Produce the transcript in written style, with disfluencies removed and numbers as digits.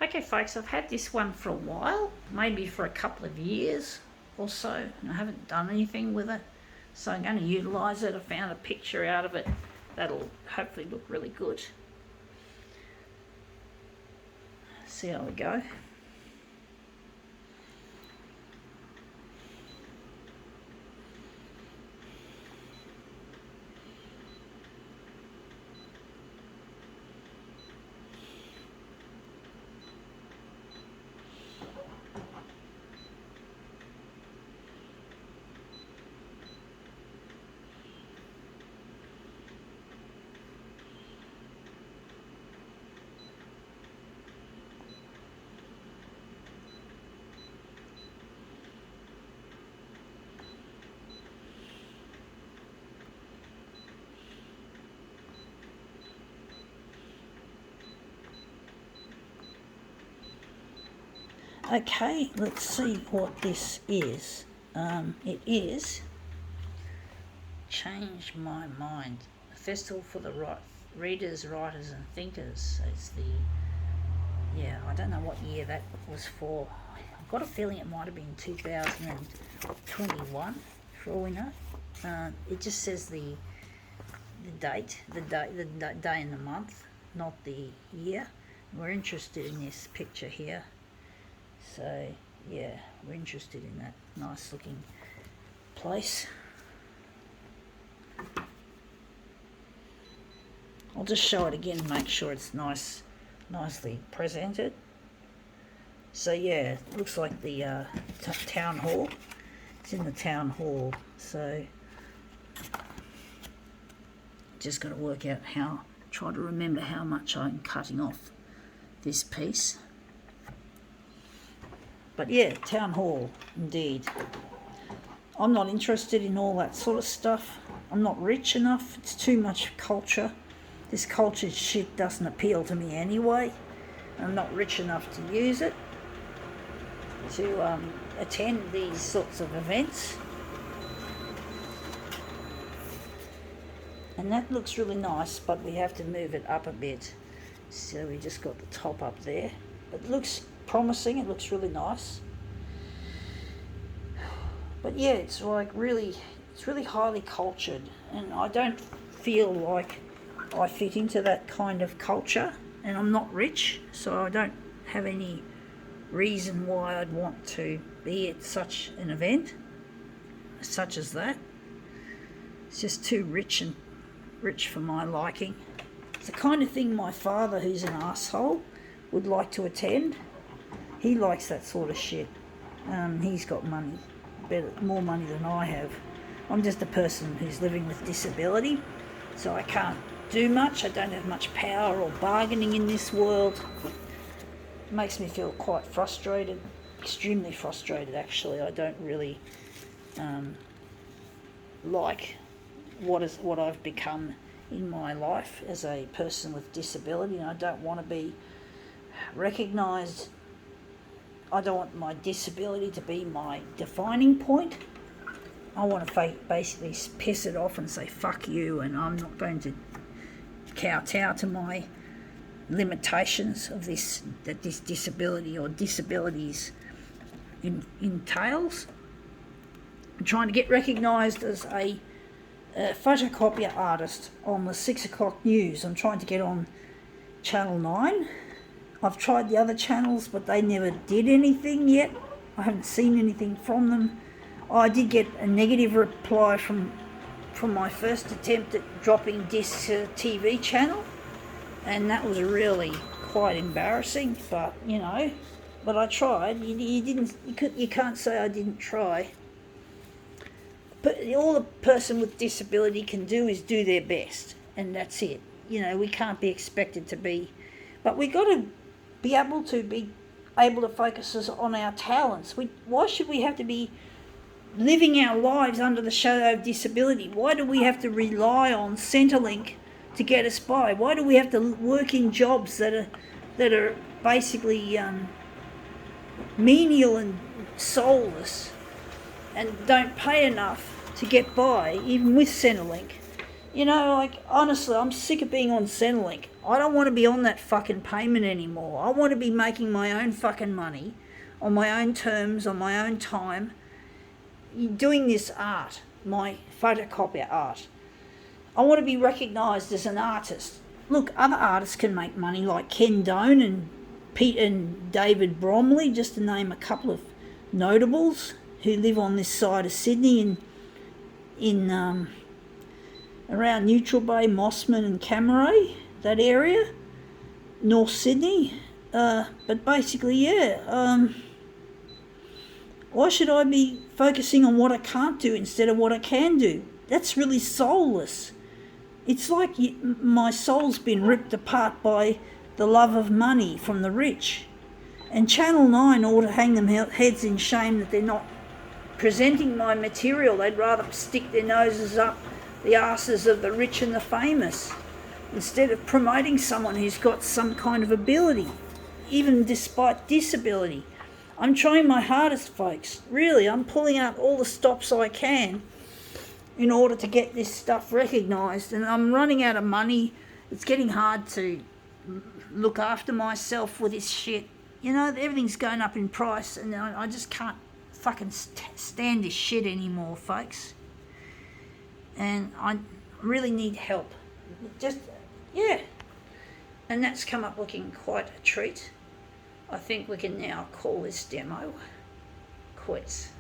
Okay folks, I've had this one for a while, maybe for a couple of years or so, and I haven't done anything with it, so I'm going to utilise it. I found a picture out of it that'll hopefully look really good. See how we go. Okay, let's see what this is. It is Change My Mind, a festival for the readers, writers and thinkers. So it's I don't know what year that was for. I've got a feeling it might have been 2021, for all we know. It just says the day and the month, not the year. We're interested in this picture here. So, yeah, we're interested in that nice looking place. I'll just show it again, make sure it's nicely presented. So, yeah, it looks like the town hall. It's in the town hall. So, just got to work out try to remember how much I'm cutting off this piece. But yeah, town hall, indeed. I'm not interested in all that sort of stuff. I'm not rich enough. It's too much culture. This culture shit doesn't appeal to me anyway. I'm not rich enough to use it, to attend these sorts of events. And that looks really nice, but we have to move it up a bit. So we just got the top up there. It looks promising, it looks really nice. But yeah, it's really highly cultured, and I don't feel like I fit into that kind of culture, and I'm not rich, so I don't have any reason why I'd want to be at such an event such as that. It's just too rich for my liking. It's the kind of thing my father, who's an asshole, would like to attend. He likes that sort of shit. He's got money, more money than I have. I'm just a person who's living with disability, so I can't do much. I don't have much power or bargaining in this world. It makes me feel quite frustrated, extremely frustrated actually. I don't really like what I've become in my life as a person with disability, and I don't want to be recognised. I don't want my disability to be my defining point. I want to basically piss it off and say fuck you, and I'm not going to kowtow to my limitations of that this disability or disabilities entails. I'm trying to get recognised as a photocopier artist on the 6 o'clock news. I'm trying to get on Channel 9. I've tried the other channels, but they never did anything yet. I haven't seen anything from them. I did get a negative reply from my first attempt at dropping this TV channel, and that was really quite embarrassing. But but I tried. You can't say I didn't try. But all a person with disability can do is do their best, and that's it. We can't be expected to be, but we got to be able to focus on our talents. Why should we have to be living our lives under the shadow of disability? Why do we have to rely on Centrelink to get us by? Why do we have to work in jobs that are basically menial and soulless and don't pay enough to get by, even with Centrelink? Honestly, I'm sick of being on Centrelink. I don't want to be on that fucking payment anymore. I want to be making my own fucking money on my own terms, on my own time, doing this art, my photocopier art. I want to be recognised as an artist. Look, other artists can make money like Ken Doan and Pete and David Bromley, just to name a couple of notables who live on this side of Sydney in around Neutral Bay, Mossman and Camaray, that area, North Sydney. But basically, yeah, why should I be focusing on what I can't do instead of what I can do? That's really soulless. It's like my soul's been ripped apart by the love of money from the rich. And Channel 9 ought to hang them heads in shame that they're not presenting my material. They'd rather stick their noses up the arses of the rich and the famous instead of promoting someone who's got some kind of ability, even despite disability. I'm trying my hardest, folks. Really, I'm pulling out all the stops I can in order to get this stuff recognised, and I'm running out of money. It's getting hard to look after myself with this shit. You know, everything's going up in price, and I just can't fucking stand this shit anymore, folks. And I really need help. Just, yeah. And that's come up looking quite a treat. I think we can now call this demo quits.